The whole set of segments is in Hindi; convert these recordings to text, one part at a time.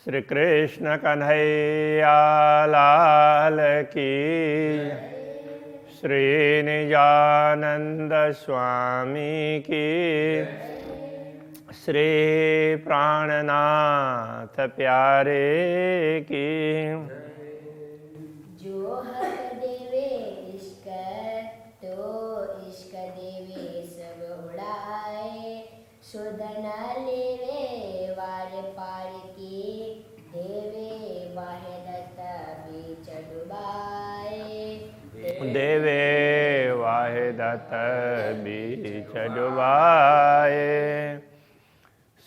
श्री कृष्ण कन्हैया लाल की, श्री निजानंद स्वामी की, श्री प्राणनाथ प्यारे की। जो हक देवे इश्क तो इश्क देवे सब उड़ाए, सुध न लेवे वार पार की, देवे वाहिदत बीच डुबाए। देवे वाहिदत बीच डुबाए।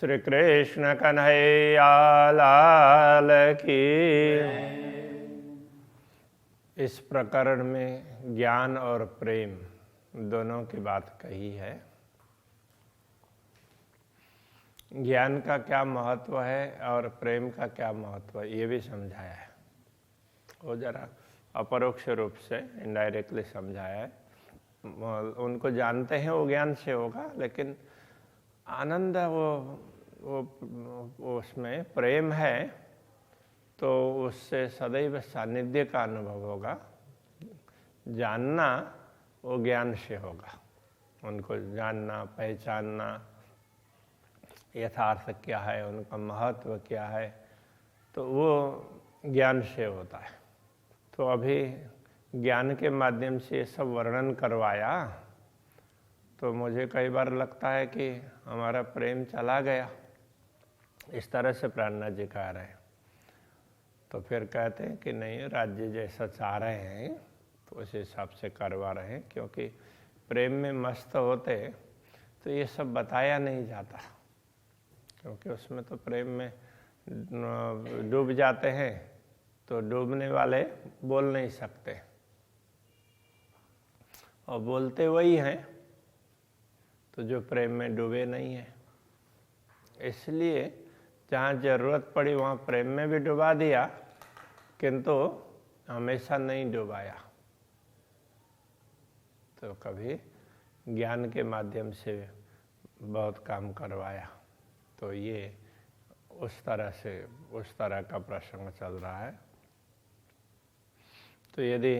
श्री कृष्ण कन्हैया लाल की। इस प्रकरण में ज्ञान और प्रेम दोनों की बात कही है। ज्ञान का क्या महत्व है और प्रेम का क्या महत्व है ये भी समझाया है। वो जरा अपरोक्ष रूप से इनडायरेक्टली समझाया है। उनको जानते हैं वो ज्ञान से होगा, लेकिन आनंद वो उसमें प्रेम है तो उससे सदैव सानिध्य का अनुभव होगा। जानना वो ज्ञान से होगा। उनको जानना, पहचानना, यथार्थ क्या है, उनका महत्व क्या है, तो वो ज्ञान से होता है। तो अभी ज्ञान के माध्यम से ये सब वर्णन करवाया तो मुझे कई बार लगता है कि हमारा प्रेम चला गया। इस तरह से प्राणनाथ जी कह रहे हैं। तो फिर कहते हैं कि नहीं, राज्य जैसा चाह रहे हैं तो उस हिसाब से करवा रहे हैं, क्योंकि प्रेम में मस्त होते तो ये सब बताया नहीं जाता, क्योंकि उसमें तो प्रेम में डूब जाते हैं तो डूबने वाले बोल नहीं सकते, और बोलते वही हैं तो जो प्रेम में डूबे नहीं हैं। इसलिए जहाँ जरूरत पड़ी वहाँ प्रेम में भी डुबा दिया, किंतु हमेशा नहीं डुबाया। तो कभी ज्ञान के माध्यम से बहुत काम करवाया। तो ये उस तरह का प्रसंग चल रहा है। तो यदि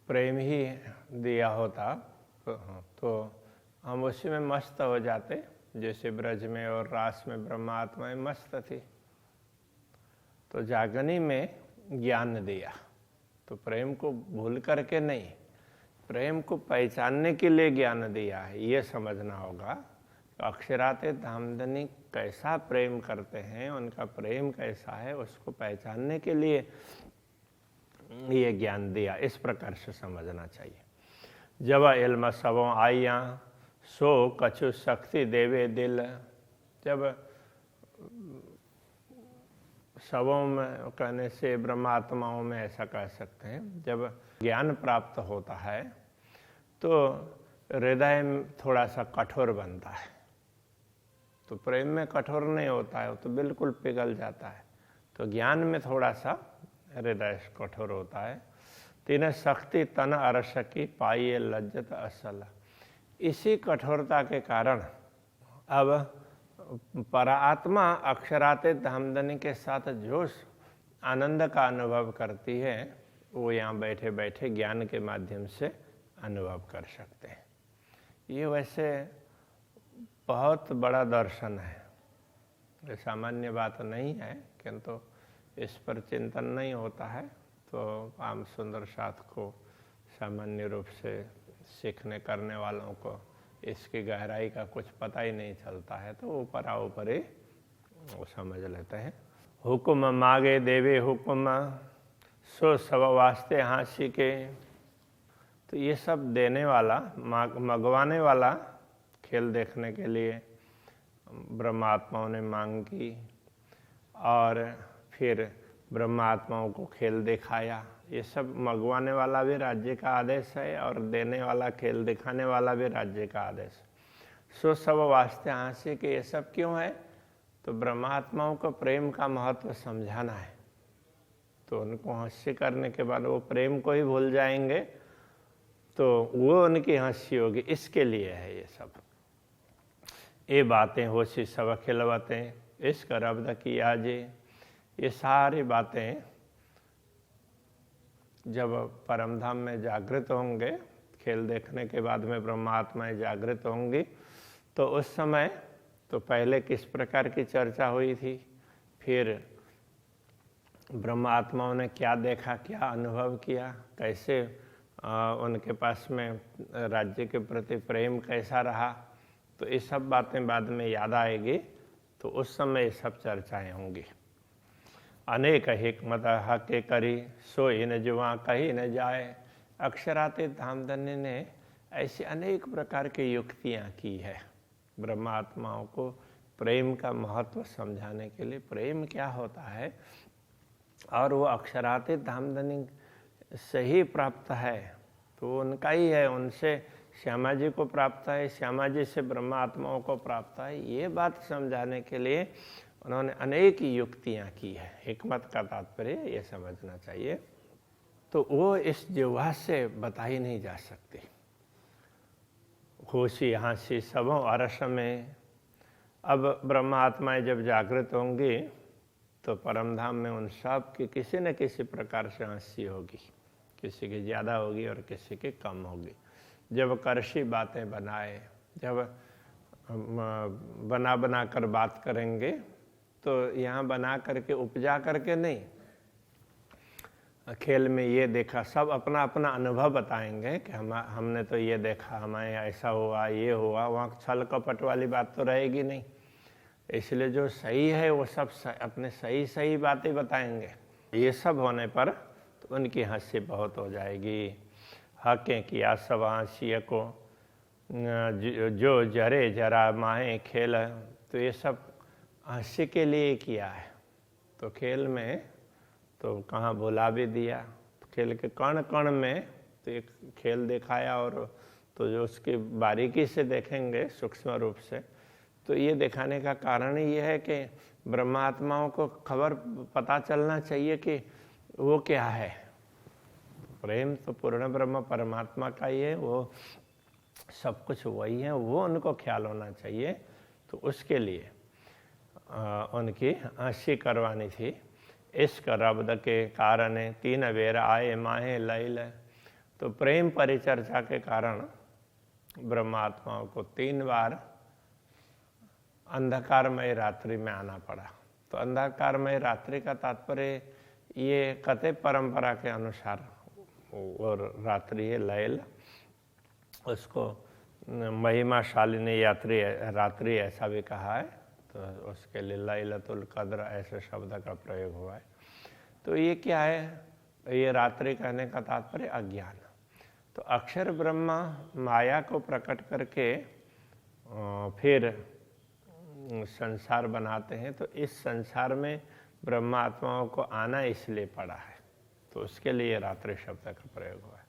प्रेम ही दिया होता तो हम उसी में मस्त हो जाते, जैसे ब्रज में और रास में ब्रह्मात्मा मस्त थी। तो जागनी में ज्ञान दिया, तो प्रेम को भूल करके नहीं, प्रेम को पहचानने के लिए ज्ञान दिया है, ये समझना होगा। तो अक्षराते धामधनी कैसा प्रेम करते हैं, उनका प्रेम कैसा है, उसको पहचानने के लिए ये ज्ञान दिया। इस प्रकार से समझना चाहिए। जब इल्म सबों आइया सो कछु शक्ति देवे दिल। जब सबों में कहने से ब्रह्मात्माओं में ऐसा कह सकते हैं, जब ज्ञान प्राप्त होता है तो हृदय थोड़ा सा कठोर बनता है। तो प्रेम में कठोर नहीं होता है, वो तो बिल्कुल पिघल जाता है। तो ज्ञान में थोड़ा सा हृदय कठोर होता है। तीन शक्ति तन अरस की पाइए लज्जत असल। इसी कठोरता के कारण अब परात्मा अक्षराते धामधनी के साथ जो आनंद का अनुभव करती है, वो यहाँ बैठे बैठे ज्ञान के माध्यम से अनुभव कर सकते हैं। ये वैसे बहुत बड़ा दर्शन है, ये सामान्य बात नहीं है, किंतु इस पर चिंतन नहीं होता है तो आम सुंदर साथ को सामान्य रूप से सीखने करने वालों को इसकी गहराई का कुछ पता ही नहीं चलता है, तो ऊपर ऊपर ही वो समझ लेते हैं। हुक्म मागे देवे हुक्म सो सब वास्ते हांसी के। तो ये सब देने वाला, मंगवाने वाला, खेल देखने के लिए ब्रह्मात्माओं ने मांग की और फिर ब्रह्मात्माओं को खेल दिखाया। ये सब मंगवाने वाला भी राज्य का आदेश है और देने वाला, खेल दिखाने वाला भी राज्य का आदेश। सो सब वास्ते हांसी के। ये सब क्यों है? तो ब्रह्मात्माओं को प्रेम का महत्व समझाना है। तो उनको हंसी करने के बाद वो प्रेम को ही भूल जाएंगे, तो वो उनकी हंसी होगी। इसके लिए है ये सब। ये बातें होशी सब खिलवतें इश्क रब्द की आजे। ये सारी बातें जब परम धाम में जागृत होंगे, खेल देखने के बाद में ब्रह्मात्माएं जागृत होंगी, तो उस समय तो पहले किस प्रकार की चर्चा हुई थी, फिर ब्रह्मात्माओं ने क्या देखा, क्या अनुभव किया, कैसे उनके पास में राज्य के प्रति प्रेम कैसा रहा, तो ये सब बातें बाद में याद आएगी, तो उस समय ये सब चर्चाएं होंगी। अनेक हिकमत हके करी सोई न जुआ कही न जाए। अक्षरातीत धामधन्य ने ऐसी अनेक प्रकार की युक्तियाँ की है ब्रह्मात्माओं को प्रेम का महत्व समझाने के लिए, प्रेम क्या होता है, और वो अक्षरातीत धामधन्य से ही प्राप्त है, तो उनका ही है, उनसे श्यामा जी को प्राप्त है, श्यामा जी से ब्रह्मात्माओं को प्राप्त है। ये बात समझाने के लिए उन्होंने अनेक युक्तियाँ की है। हिकमत का तात्पर्य ये समझना चाहिए, तो वो इस जिह्वा से बताई नहीं जा सकती। होशी हाँसी सबों अरस में, अब ब्रह्मात्माएं जब जागृत होंगी तो परमधाम में उन सब की किसी न किसी प्रकार से हंसी होगी, किसी की ज़्यादा होगी और किसी की कम होगी। जब करशी बातें बनाए, जब बना कर बात करेंगे, तो यहाँ बना करके उपजा करके नहीं, खेल में ये देखा, सब अपना अपना अनुभव बताएंगे कि हमने तो ये देखा, हमारे ऐसा हुआ, ये हुआ, वहाँ छल कपट वाली बात तो रहेगी नहीं। इसलिए जो सही है वो सब अपने सही सही बातें बताएंगे। ये सब होने पर तो उनकी हंसी बहुत हो जाएगी। हकें किया सब हंसिया को जो जरे जरा माहे खेल, तो ये सब हंसी के लिए किया है। तो खेल में तो कहाँ भुला भी दिया, तो खेल के कण कण में तो एक खेल दिखाया, और तो जो उसकी बारीकी से देखेंगे सूक्ष्म रूप से, तो ये दिखाने का कारण ये है कि ब्रह्मात्माओं को खबर पता चलना चाहिए कि वो क्या है। प्रेम तो पूर्ण ब्रह्म परमात्मा का ही है, वो सब कुछ वही है, वो उनको ख्याल होना चाहिए। तो उसके लिए उनकी हंसी करवानी थी। इश्क रब्द के कारण तीन बेर आए माहे लैल, तो प्रेम परिचर्चा के कारण ब्रह्मात्माओं को 3 बार अंधकारमय रात्रि में आना पड़ा। तो अंधकारमय रात्रि का तात्पर्य ये कथे परंपरा के अनुसार और रात्रि है लैल, उसको महिमाशालिनी रात्रि ऐसा भी कहा है, तो उसके लिए लैलतुल कद्र ऐसे शब्द का प्रयोग हुआ है। तो ये क्या है, ये रात्रि कहने का तात्पर्य अज्ञान। तो अक्षर ब्रह्मा माया को प्रकट करके फिर संसार बनाते हैं, तो इस संसार में ब्रह्मा आत्माओं को आना इसलिए पड़ा है, तो उसके लिए रात्रि शब्द का प्रयोग हुआ है।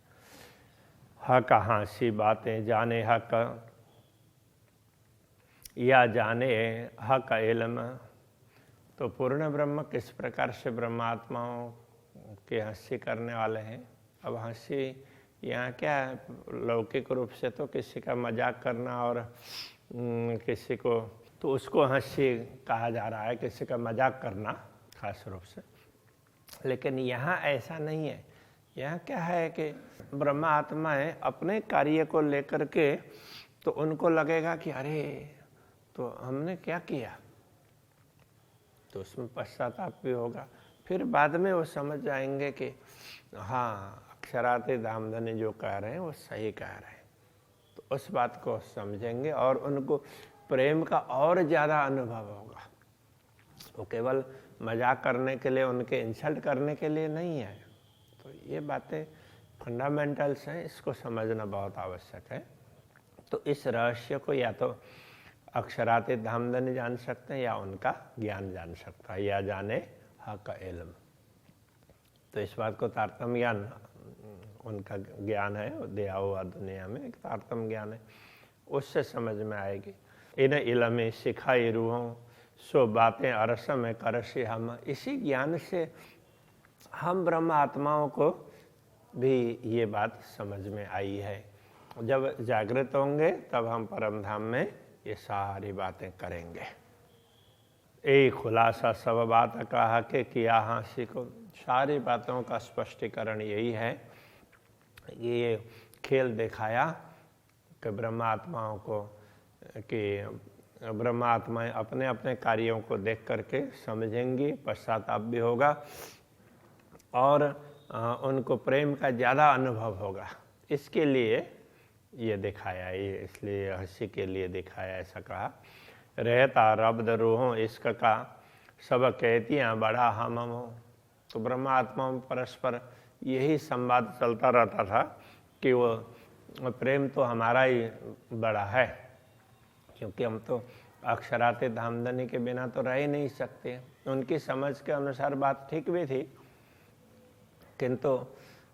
हक हाँसी बातें जाने हक या जाने हक इल्म, तो पूर्ण ब्रह्म किस प्रकार से ब्रह्मात्माओं के हंसी करने वाले हैं। अब हंसी यहाँ क्या है, लौकिक रूप से तो किसी का मजाक करना और किसी को, तो उसको हंसी कहा जा रहा है, किसी का मजाक करना खास रूप से। लेकिन यहाँ ऐसा नहीं है। यहाँ क्या है कि ब्रह्मा आत्माएं अपने कार्य को लेकर के, तो उनको लगेगा कि अरे तो हमने क्या किया, तो उसमें पश्चाताप भी होगा। फिर बाद में वो समझ जाएंगे कि हाँ, अक्षरातीत धामधन्य जो कह रहे हैं वो सही कह रहे हैं, तो उस बात को समझेंगे और उनको प्रेम का और ज़्यादा अनुभव होगा। वो केवल मजाक करने के लिए, उनके इंसल्ट करने के लिए नहीं है। तो ये बातें फंडामेंटल्स हैं, इसको समझना बहुत आवश्यक है। तो इस रहस्य को या तो अक्षरातीत धामधन्य जान सकते हैं या उनका ज्ञान जान सकता है, या जाने हक इल्म। तो इस बात को तारतम्य ज्ञान, उनका ज्ञान है दिया हुआ दुनिया में, एक तारतम्य ज्ञान है, उससे समझ में आएगी। इन इल्म सिखाई रूहों सो बातें अरस में करसी हम, इसी ज्ञान से हम ब्रह्म आत्माओं को भी ये बात समझ में आई है। जब जागृत होंगे तब हम परम धाम में ये सारी बातें करेंगे। यही खुलासा सब बात कहा के किया हाँसी को। सारी बातों का स्पष्टीकरण यही है, ये खेल दिखाया कि ब्रह्मात्माओं को, कि ब्रह्मात्माएं अपने अपने कार्यों को देख करके समझेंगी, पश्चाताप भी होगा और उनको प्रेम का ज़्यादा अनुभव होगा। इसके लिए ये दिखाया, ये इसलिए हंसी के लिए दिखाया, ऐसा कहा। रहता रब्द रूहों इश्क का सब कहतियाँ बड़ा हम हो। तो ब्रह्मात्मा में परस्पर यही संवाद चलता रहता था कि वो प्रेम तो हमारा ही बड़ा है, क्योंकि हम तो अक्षरातीत धामधनी के बिना तो रह ही नहीं सकते। उनकी समझ के अनुसार बात ठीक भी थी, किंतु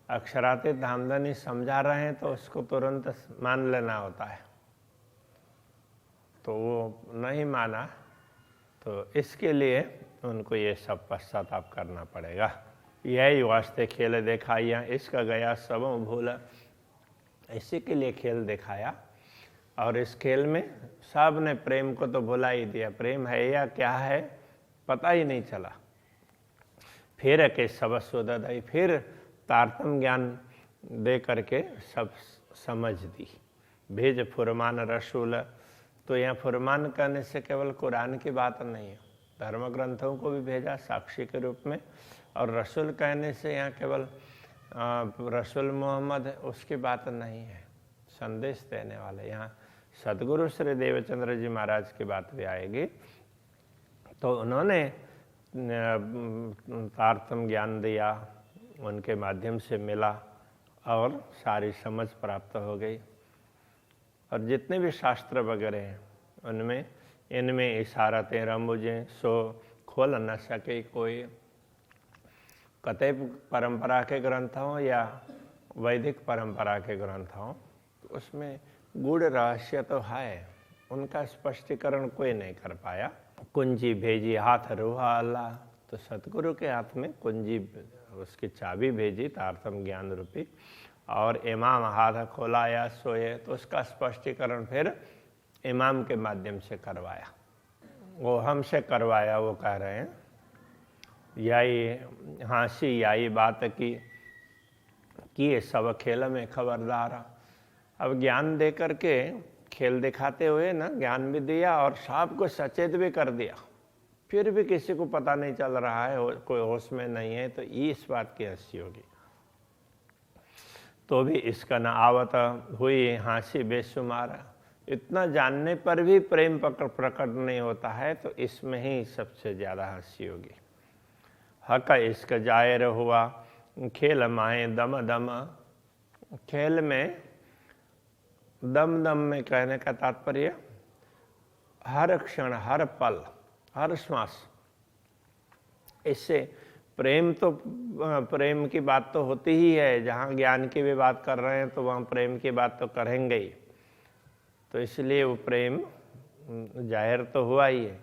अक्षरातीत धामधनी समझा रहे हैं तो उसको तुरंत मान लेना होता है, तो वो नहीं माना, तो इसके लिए उनको ये सब पश्चाताप करना पड़ेगा। यही वास्ते खेल दिखाया इसका गया सबों भूला। इसी के लिए खेल दिखाया, और इस खेल में सब ने प्रेम को तो भुला ही दिया। प्रेम है या क्या है पता ही नहीं चला। फिर के सब सुदय, फिर तारतम ज्ञान दे करके सब समझ दी। भेज फुरमान रसूल, तो यहाँ फुरमान करने से केवल कुरान की बात नहीं है, धर्म ग्रंथों को भी भेजा साक्षी के रूप में। और रसूल कहने से यहाँ केवल रसूल मोहम्मद उसकी बात नहीं है, संदेश देने वाले। यहाँ सदगुरु श्री देवचंद्र जी महाराज की बात भी आएगी। तो उन्होंने तारतम ज्ञान दिया, उनके माध्यम से मिला और सारी समझ प्राप्त हो गई। और जितने भी शास्त्र वगैरह हैं उनमें इनमें इशारतें रमुझें सो खोल न सके कोई। कतई परंपरा के ग्रंथ हों या वैदिक परंपरा के ग्रंथ हों, तो उसमें गूढ़ रहस्य तो है, उनका स्पष्टीकरण कोई नहीं कर पाया। कुंजी भेजी हाथ रूहा अल्लाह, तो सतगुरु के हाथ में कुंजी, उसकी चाबी भेजी तारतम ज्ञान रूपी, और इमाम हाथ खोलाया सोए, तो उसका स्पष्टीकरण फिर इमाम के माध्यम से करवाया। वो हमसे करवाया, वो कह रहे हैं यही हाँसी यही बात की सब खेल में खबरदार। अब ज्ञान दे करके खेल दिखाते हुए ना ज्ञान भी दिया और सबको सचेत भी कर दिया, फिर भी किसी को पता नहीं चल रहा है, कोई होश में नहीं है, तो इस बात की हंसी होगी। तो भी इसका न आवत हुई हाँसी बेशुमार। इतना जानने पर भी प्रेम प्रकट नहीं होता है, तो इसमें ही सबसे ज़्यादा हंसी होगी। हक इश्क जाहिर हुआ खेल माए दम दम। खेल में दम दम में कहने का तात्पर्य हर क्षण, हर पल, हर श्वास। इससे प्रेम तो, प्रेम की बात तो होती ही है, जहाँ ज्ञान की भी बात कर रहे हैं तो वहाँ प्रेम की बात तो करेंगे ही। तो इसलिए वो प्रेम जाहिर तो हुआ ही है।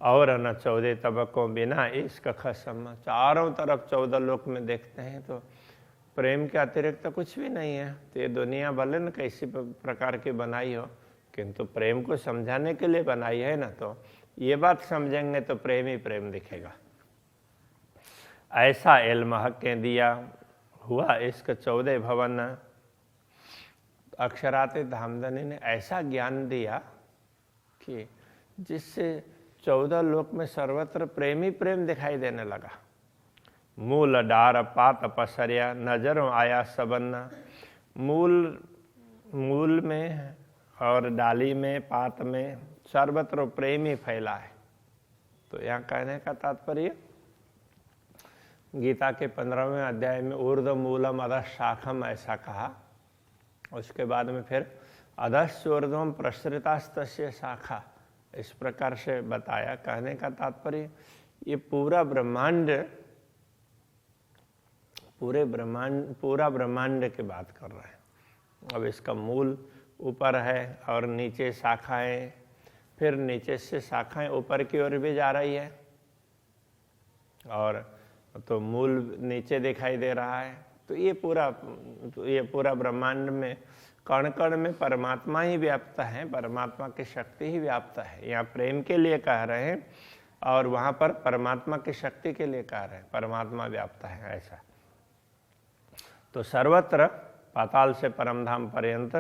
और न 14 तबकों बिना इश्क खसम। चारों तरफ 14 लोक में देखते हैं तो प्रेम के अतिरिक्त तो कुछ भी नहीं है। तो ये दुनिया भले न कैसी प्रकार की बनाई हो, किंतु प्रेम को समझाने के लिए बनाई है ना, तो ये बात समझेंगे तो प्रेम ही प्रेम दिखेगा। ऐसा इल्म हक के दिया हुआ इश्क 14 भवन। अक्षरातीत धामधनी ने ऐसा ज्ञान दिया कि जिससे 14 लोक में सर्वत्र प्रेम ही प्रेम दिखाई देने लगा। मूल डार पात पसरिया नजरों आया सबन्ना। मूल में और डाली में, पात में सर्वत्र प्रेम ही फैला है। तो यहाँ कहने का तात्पर्य गीता के 15वें अध्याय में ऊर्ध्व मूलम अधः शाखम ऐसा कहा, उसके बाद में फिर अधश्च ऊर्ध्वम प्रसृतास्तस्य शाखा, इस प्रकार से बताया। कहने का तात्पर्य ये पूरा ब्रह्मांड की बात कर रहे हैं। अब इसका मूल ऊपर है और नीचे शाखाएं, फिर नीचे से शाखाएं ऊपर की ओर भी जा रही है, और तो मूल नीचे दिखाई दे रहा है। तो ये पूरा ब्रह्मांड में कण कण में परमात्मा ही व्याप्त है, परमात्मा की शक्ति ही व्याप्त है। यहाँ प्रेम के लिए कह रहे हैं और वहाँ पर परमात्मा की शक्ति के लिए कार्य है, परमात्मा व्याप्त है ऐसा। तो सर्वत्र पाताल से परमधाम पर्यंत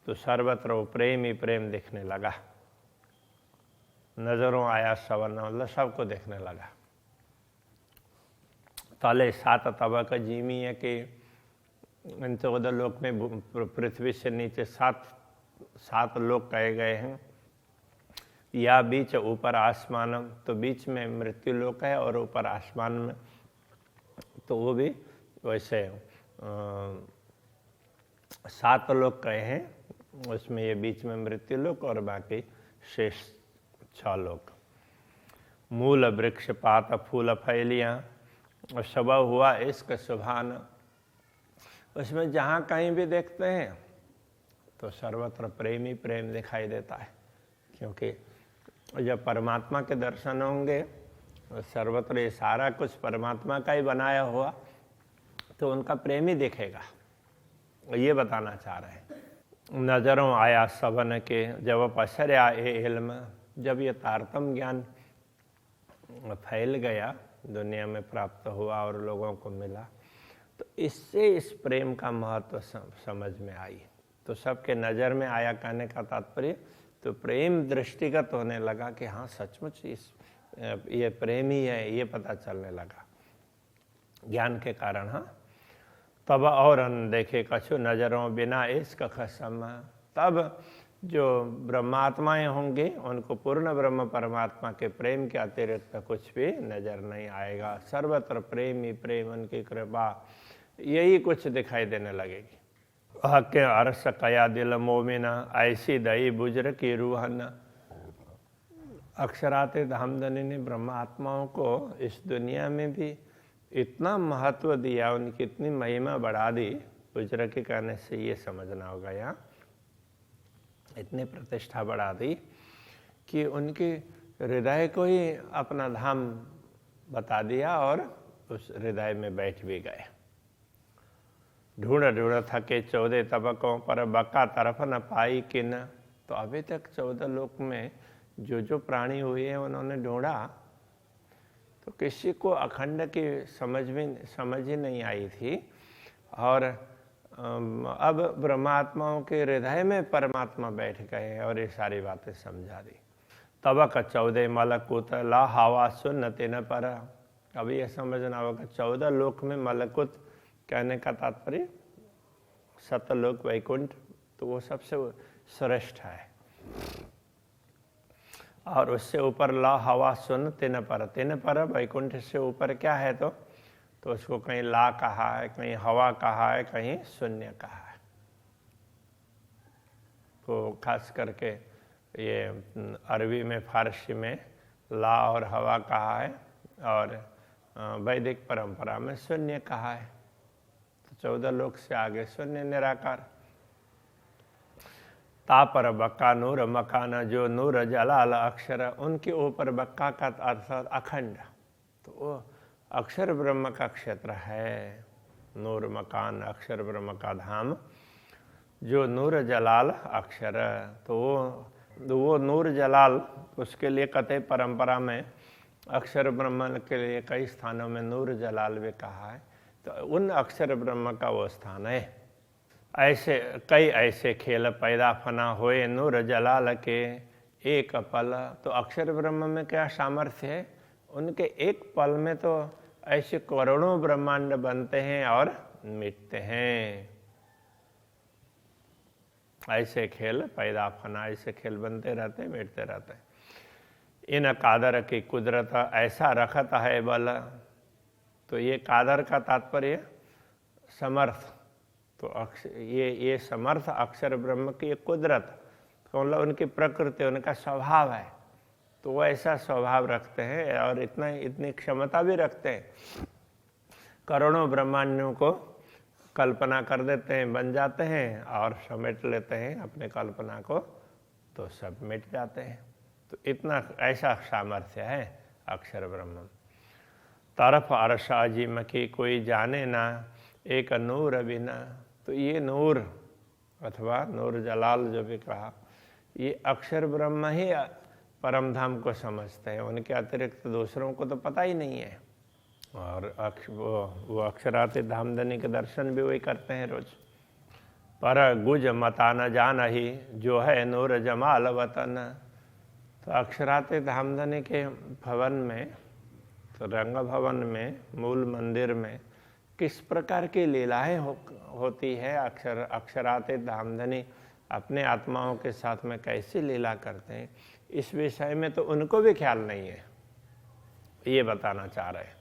तो सर्वत्र वो प्रेम ही प्रेम दिखने लगा। नजरों आया सवर्ण, मतलब सबको देखने लगा। तले 7 तबक जीमी है कि इन 14 लोक में पृथ्वी से नीचे 7 लोक कहे गए हैं। या बीच ऊपर आसमान, तो बीच में मृत्यु लोक है और ऊपर आसमान में तो वो भी वैसे 7 लोक कहे हैं। उसमें ये बीच में मृत्यु लोक और बाकी शेष 6 लोक। मूल वृक्ष पात फूल फैलियाँ और सब हुआ इश्क सुभान। उसमें जहाँ कहीं भी देखते हैं तो सर्वत्र प्रेम ही प्रेम दिखाई देता है, क्योंकि जब परमात्मा के दर्शन होंगे तो सर्वत्र ये सारा कुछ परमात्मा का ही बनाया हुआ, तो उनका प्रेम ही दिखेगा। ये बताना चाह रहे हैं। नजरों आया सबन के जब पसरया ए इल्म, जब ये तारतम ज्ञान फैल गया, दुनिया में प्राप्त हुआ और लोगों को मिला, तो इससे इस प्रेम का महत्व समझ में आई। तो सबके नज़र में आया कहने का तात्पर्य तो प्रेम दृष्टिगत होने लगा कि हाँ सचमुच ये प्रेम ही है, ये पता चलने लगा ज्ञान के कारण। हाँ, तब और देखे कछु नजरों बिना इश्क खसम, तब जो ब्रह्मात्माएं होंगे उनको पूर्ण ब्रह्म परमात्मा के प्रेम के अतिरिक्त कुछ भी नजर नहीं आएगा। सर्वत्र प्रेम ही प्रेम, उनकी कृपा, यही कुछ दिखाई देने लगेगी। के अरस कया दिल मोमिना, ऐसी दई बुज्र की रूहन। अक्षराते धामधनी ने ब्रह्म आत्माओं को इस दुनिया में भी इतना महत्व दिया, उनकी इतनी महिमा बढ़ा दी। बुज्र के कहने से ये समझना होगा, यहाँ इतनी प्रतिष्ठा बढ़ा दी कि उनके हृदय को ही अपना धाम बता दिया और उस हृदय में बैठ भी गए। ढूंढ ढूंढ थके 14 तबकों पर, बका तरफ न पाई किन। तो अभी तक 14 लोक में जो प्राणी हुए हैं उन्होंने ढूंढा, तो किसी को अखंड की समझ ही नहीं आई थी। और अब ब्रह्मात्माओं के हृदय में परमात्मा बैठ गए और ये सारी बातें समझा दी। तबक 14 मलकुत ला हवा सुन तिन पर। अब ये समझना होगा 14 लोक में मलकुत कहने का तात्पर्य सतलोक वैकुंठ, तो वो सबसे श्रेष्ठ है। और उससे ऊपर ला हवा सुन तिन पर वैकुंठ से ऊपर क्या है, तो उसको कहीं ला कहा है, कहीं हवा कहा है, कहीं शून्य कहा है। तो खास करके ये अरबी में, फारसी में ला और हवा कहा है और वैदिक परंपरा में शून्य कहा है। तो 14 लोक से आगे शून्य निराकार। तापर बक्का नूर मकान, जो नूर जलाल अक्षर, उनके ऊपर बक्का का अर्थ अखंड, तो वो अक्षर ब्रह्म का क्षेत्र है। नूर मकान, अक्षर ब्रह्म का धाम। जो नूर जलाल अक्षर, तो वो नूर जलाल, उसके लिए कतई परंपरा में अक्षर ब्रह्म के लिए कई स्थानों में नूर जलाल भी कहा है। तो उन अक्षर ब्रह्म का वो स्थान है। ऐसे कई ऐसे खेल पैदा फना होए नूर जलाल के एक पल। तो अक्षर ब्रह्म में क्या सामर्थ्य है, उनके एक पल में तो ऐसे करोड़ों ब्रह्मांड बनते हैं और मिटते हैं। ऐसे खेल पैदा फना, ऐसे खेल बनते रहते हैं, मिटते रहते हैं। इन कादर की कुदरत ऐसा रखता है बल। तो ये कादर का तात्पर्य समर्थ। तो ये समर्थ अक्षर ब्रह्म की कुदरत, तो मतलब उनकी प्रकृति, उनका स्वभाव है। तो वो ऐसा स्वभाव रखते हैं और इतनी क्षमता भी रखते हैं, करोड़ों ब्रह्मांडों को कल्पना कर देते हैं, बन जाते हैं और समेट लेते हैं अपने कल्पना को, तो सब मिट जाते हैं। तो इतना ऐसा सामर्थ्य है अक्षर ब्रह्म। तरफ अरसा जिम की कोई जाने ना, एक नूर बिना। तो ये नूर अथवा नूर जलाल जो भी कहा, ये अक्षर ब्रह्म ही परम धाम को समझते हैं, उनके अतिरिक्त दूसरों को तो पता ही नहीं है। और वो अक्षरातीत धामधनी के दर्शन भी वही करते हैं रोज। पर गुज मता न जान ही जो है नूर जमाल वतन। तो अक्षरातीत धामधनी के भवन में, तो रंग भवन में, मूल मंदिर में किस प्रकार की लीलाएं होती है, अक्षरातीत धामधनी अपने आत्माओं के साथ में कैसी लीला करते हैं, इस विषय में तो उनको भी ख्याल नहीं है, ये बताना चाह रहे हैं।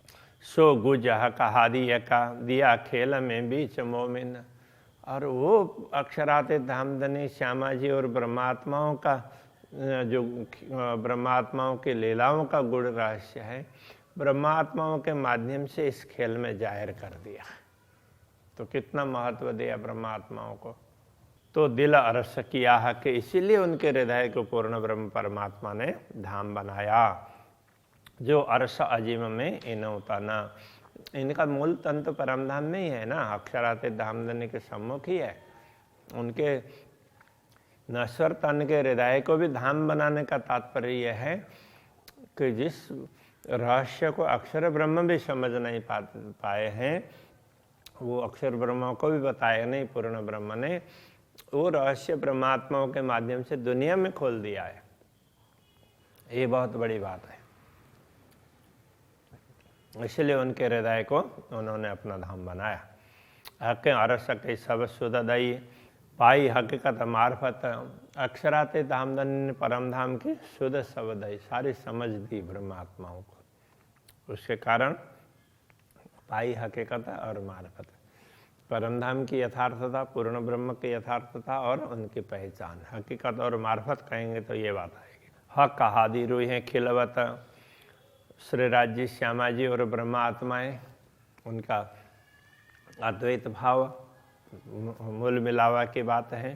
सो गुज कहा दिया खेल में बीच मोमिन। और वो अक्षरातीत धामधनी श्यामा जी और ब्रह्मात्माओं का जो ब्रह्मात्माओं की लीलाओं का गुण रहस्य है, ब्रह्मात्माओं के माध्यम से इस खेल में जाहिर कर दिया। तो कितना महत्व दिया ब्रह्मात्माओं को। तो दिल अरस किया है कि इसीलिए उनके हृदय को पूर्ण ब्रह्म परमात्मा ने धाम बनाया, जो अरस अजीम में इनोतना। इनका मूल तंत्र परम धाम में ही है ना, अक्षरातीत धामधनी के सम्मुख ही है। उनके नश्वर तन के हृदय को भी धाम बनाने का तात्पर्य यह है कि जिस रहस्य को अक्षर ब्रह्म भी समझ नहीं पाए हैं, वो अक्षर ब्रह्म को भी बताया नहीं पूर्ण ब्रह्म ने, वो रहस्य परमात्माओं के माध्यम से दुनिया में खोल दिया है। ये बहुत बड़ी बात है। इसलिए उनके हृदय को उन्होंने अपना धाम बनाया। हक अरस के सब सुदई पाई हकीकत मार्फत। अक्षरातीत धामधनी ने परम धाम की शुद्ध सबदई सारी समझ दी ब्रह्मात्माओं को। उसके कारण पाई हकीकत और मार्फत, परम धाम की यथार्थता, पूर्ण ब्रह्म की यथार्थता और उनकी पहचान। हकीकत और मार्फत कहेंगे तो ये बात आएगी। हक हादी रूह है खिलवत। श्री राज्य श्यामा जी और ब्रह्मात्माएं, उनका अद्वैत भाव मूल मिलावा की बात है।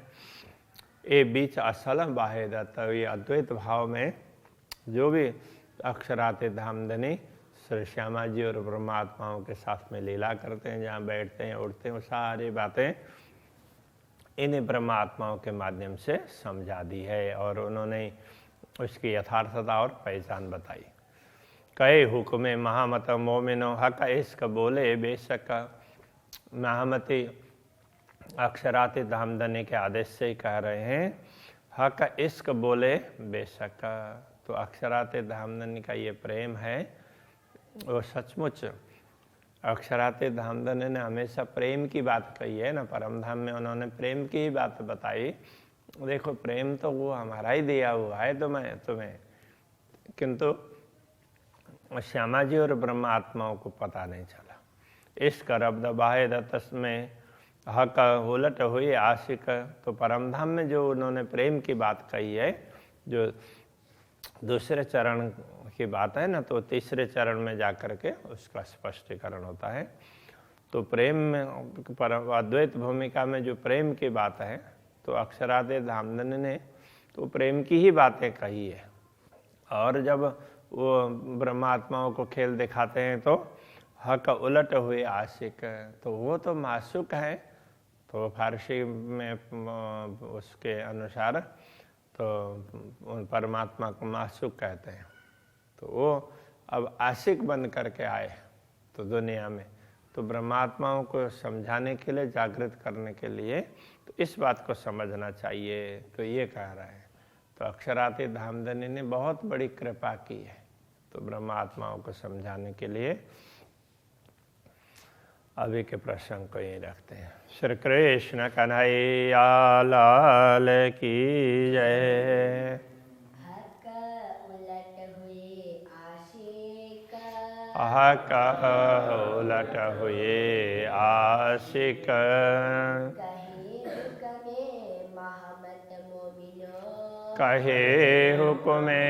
ये बीच असल बाहेदत, ये अद्वैत भाव में जो भी अक्षरातीत धामधनी श्री श्यामा जी और ब्रह्मात्माओं के साथ में लीला करते हैं, जहाँ बैठते हैं उठते हैं, वो सारी बातें इन ब्रह्मात्माओं के माध्यम से समझा दी है और उन्होंने उसकी यथार्थता और पहचान बताई। कहे हुक्म महामत मोमिनो हक इश्क बोले बेशक। महामती अक्षरातीत धामधनी के आदेश से ही कह रहे हैं, हक इश्क बोले बेशक। तो अक्षरातीत धामधनी का ये प्रेम है, वो सचमुच अक्षरातीत धामधनी ने हमेशा प्रेम की बात कही है ना। परम धाम में उन्होंने प्रेम की ही बात बताई। देखो प्रेम तो वो हमारा ही दिया हुआ है तुम्हें, किंतु श्यामा जी और ब्रह्मा आत्माओं को पता नहीं चला। इश्क रब्द बाहेदत में हक उलट हुई आशिक। तो परम धाम में जो उन्होंने प्रेम की बात कही है, जो दूसरे चरण की बात है ना, तो तीसरे चरण में जाकर के उसका स्पष्टीकरण होता है। तो प्रेम में परम अद्वैत भूमिका में जो प्रेम की बात है, तो अक्षरातीत धामधनी ने तो प्रेम की ही बातें कही है। और जब वो ब्रह्मात्माओं को खेल दिखाते हैं तो हक उलट हुए आशिक, तो वो तो माशूक है। तो फारसी में उसके अनुसार तो परमात्मा को माशूक कहते हैं। तो वो अब आशिक बन करके आए तो दुनिया में, तो ब्रह्मात्माओं को समझाने के लिए, जागृत करने के लिए, तो इस बात को समझना चाहिए। तो ये कह रहा है। तो अक्षरातीत धामधनी ने बहुत बड़ी कृपा की है तो ब्रह्मात्माओं को समझाने के लिए। अभी के प्रसंग को यही रखते हैं। श्री कृष्ण कन्हैया लाल की जय। हक उलट हुए आशिक। हक उलट हुए आशिक। कहे हुक्मे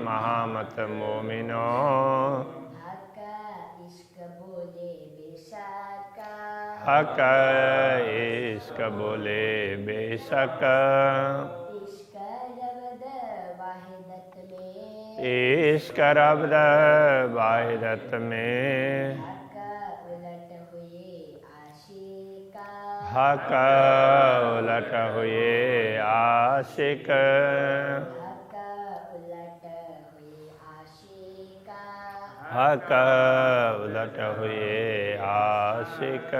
महामत मोमिनो। हक इश्क बोले बेशक। हक इश्क बोले बेशक। इश्क रब्द वाहिदत में। इश्क रब्द वाहिदत में। हक उलट हुए आशिक। हक उलट हुए आशिक। हक उलट हक उलट हुए आशिक